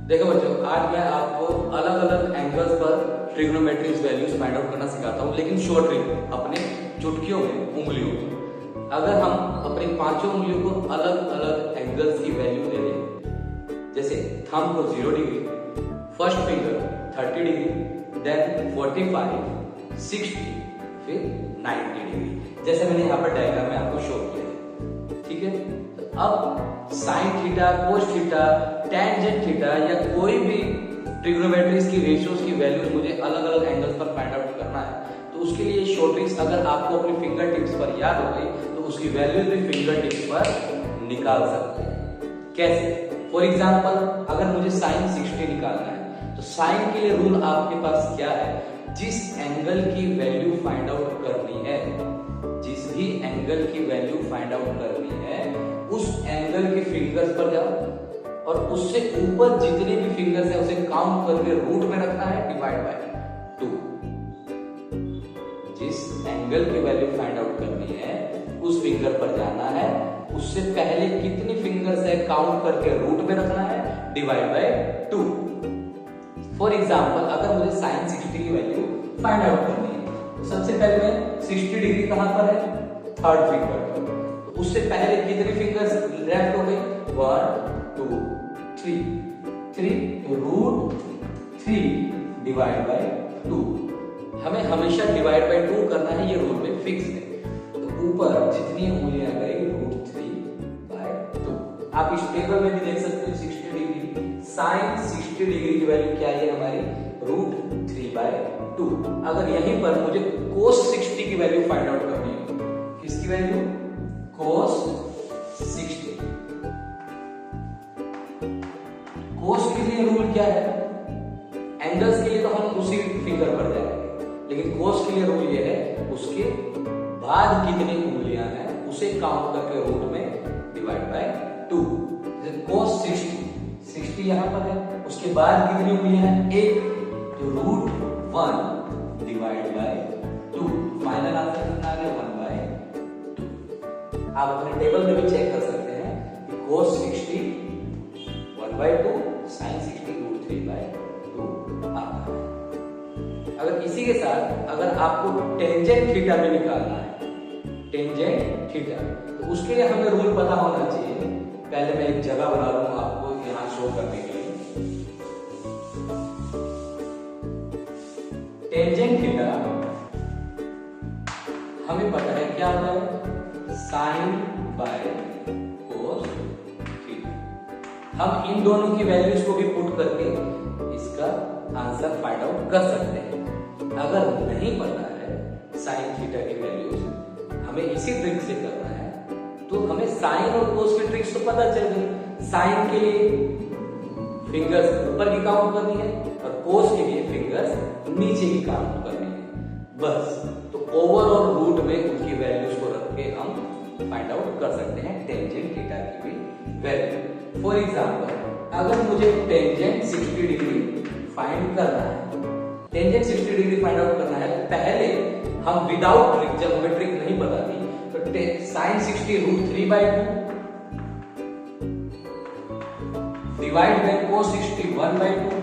देखो बच्चों, आज मैं आपको अलग अलग एंगल्स पर ट्रिग्नोमेट्रीज वैल्यूज फाइंड आउट करना सिखाता हूँ, लेकिन शॉर्ट ट्रिक अपने चुटकियों में, उंगलियों में। अगर हम अपनी पांचों उंगलियों को अलग अलग एंगल्स की वैल्यू दे दें, जैसे थंब को 0 degree, first finger 30 degree, then 45, 60, फिर 90 डिग्री, जैसे मैंने यहाँ पर डायग्राम में आपको शो किया है। ठीक है, तो अब sine theta, cos theta, tangent theta या कोई भी ट्रिग्नोमेट्रीज की रेशियोज की वैल्यूज मुझे अलग अलग एंगल्स पर फाइंड आउट करना है, तो उसके लिए शॉर्ट ट्रिक्स अगर आपको अपनी फिंगर टिप्स पर याद हो गई तो उसकी वैल्यूज भी फिंगर टिप्स पर निकाल सकते हैं। कैसे? फॉर एग्जाम्पल, अगर मुझे साइन 60 निकालना है तो साइन के लिए रूल आपके पास क्या है? जिस एंगल की वैल्यू फाइंड आउट करनी है, जिस भी एंगल की वैल्यू फाइंड आउट करनी है, उस एंगल के फिंगर्स पर जाओ और उससे ऊपर जितने भी फिंगर्स है उसे काउंट करके रूट में रखना है, डिवाइड बाय 2। जिस एंगल की वैल्यू फाइंड आउट करनी है उस फिंगर पर जाना है, उससे पहले कितनी फिंगर्स है काउंट करके रूट में रखना है, डिवाइड बाय 2। फॉर एग्जाम्पल, अगर मुझे साइन 60 की वैल्यू फाइंड आउट करनी है तो सबसे पहले मैं 60 डिग्री कहां पर है? थर्ड फिंगर पर। तो उससे पहले कितनी फिंगर्स लेफ्ट हो गई? 1 2 3 तो रूट 3 डिवाइड बाय 2। हमें हमेशा डिवाइड बाय 2 करना है, ये रूल में फिक्स है। तो ऊपर जितनी उंगलियां गई रूट 3 बाय 2। आप इस टेबल में भी देख सकते हो 60 डिग्री, साइन 60 डिग्री की वैल्यू क्या है हमारी? Root 3 by 2। अगर यहीं पर मुझे कोस 60 की वैल्यू फाइंड आउट करनी है, किसकी वैल्यू? कोस 60। कोस के लिए रूल क्या है? एंगल्स के लिए तो हम उसी फिंगर पर जाएंगे, लेकिन कोस के लिए रूल ये है उसके बाद कितनी उंगलियां हैं उसे काउंट करके रूट में डिवाइड बाय 2। जैसे कोस 60 यहां पर है, उसके बाद कितनी उंगलियां हैं? 1, तो root 1 divide by 2। Final answer कितना आ गया? 1 बाय 2। आप अपने टेबल में भी चेक कर सकते हैं कि कोस 60 1 बाय 2, साइन 60 रूट 3 बाय 2 आता है। अगर इसी के साथ अगर आपको टेंजेंट थीटा में निकालना है, टेंजेंट थीटा, तो उसके लिए हमें रूल पता होना चाहिए। पहले मैं एक जगह बना लूंगा आपको यहां शो करने के लिए। टेंजेंट थीटा हमें पता है क्या होता है? Sine by cos theta. हम इन दोनों की वैल्यूज को भी पुट करके इसका आंसर फाइंड आउट कर सकते हैं। अगर नहीं पता है साइन थीटा की वैल्यूज, हमें इसी ट्रिक से करना है, तो हमें साइन और कोस की ट्रिक्स तो पता चल गई। साइन के लिए फिंगर्स ऊपर की काउंट करनी है और कोस के लिए फिंगर्स नीचे की काउंट करनी है, बस। तो ओवरऑल रूट में उनकी वैल्यूज को रख के हम फाइंड आउट कर सकते हैं टेंजेंट थीटा की भी वैल्यू। फॉर एग्जाम्पल, अगर मुझे टेंजेंट 60 डिग्री फाइंड करना है, टेंजेंट 60 डिग्री फाइंड आउट करना है, पहले हम विदाउट ट्रिक, जब हमें ट्रिक नहीं पता थी, तो sine 60 root 3 by 2 divide by cos 60 1 by 2,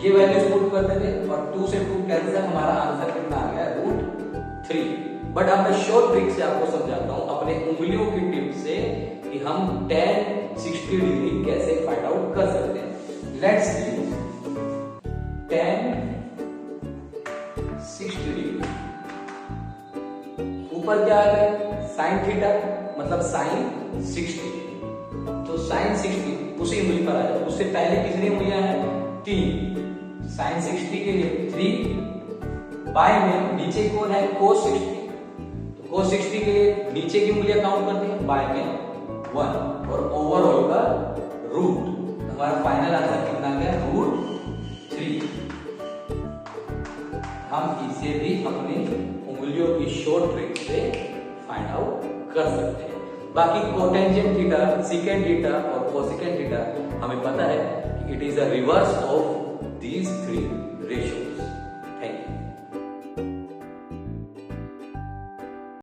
ये वैल्यूज पुट करते थे और 2 से 2 कैंसिल, हमारा आंसर कितना आ गया? रूट 3। बट अब मैं शॉर्ट ट्रिक से आपको समझाता हूं अपने उंगलियों की टिप से कि हम tan 60 डिग्री कैसे फाइंड आउट कर सकते हैं। लेट्स सी tan 60 डिग्री, ऊपर क्या आ गया? साइन थीटा, मतलब साइन 60। तो साइन 60 उसी उंगली पर आ जाए, उससे पहले कितनी उंगलियां हैं? 3। साइन 60 के लिए 3, बाय में नीचे कौन है? कोस 60, तो कोस 60 के लिए नीचे की उंगलियां काउंट करते हैं, बाय में 1 और ओवरऑल का रूट। हमारा फाइनल आंसर कितना आ गया? रूट 3। हम इसे भी अपनी उंगलियों की शॉर्ट ट्रिक से फाइंड आउट कर सकते हैं। बाकी कोटेंजेंट थीटा, सेकेंड थीटा और कोसेकेंट थीटा हमें पता है कि it is a reverse of these 3 ratio.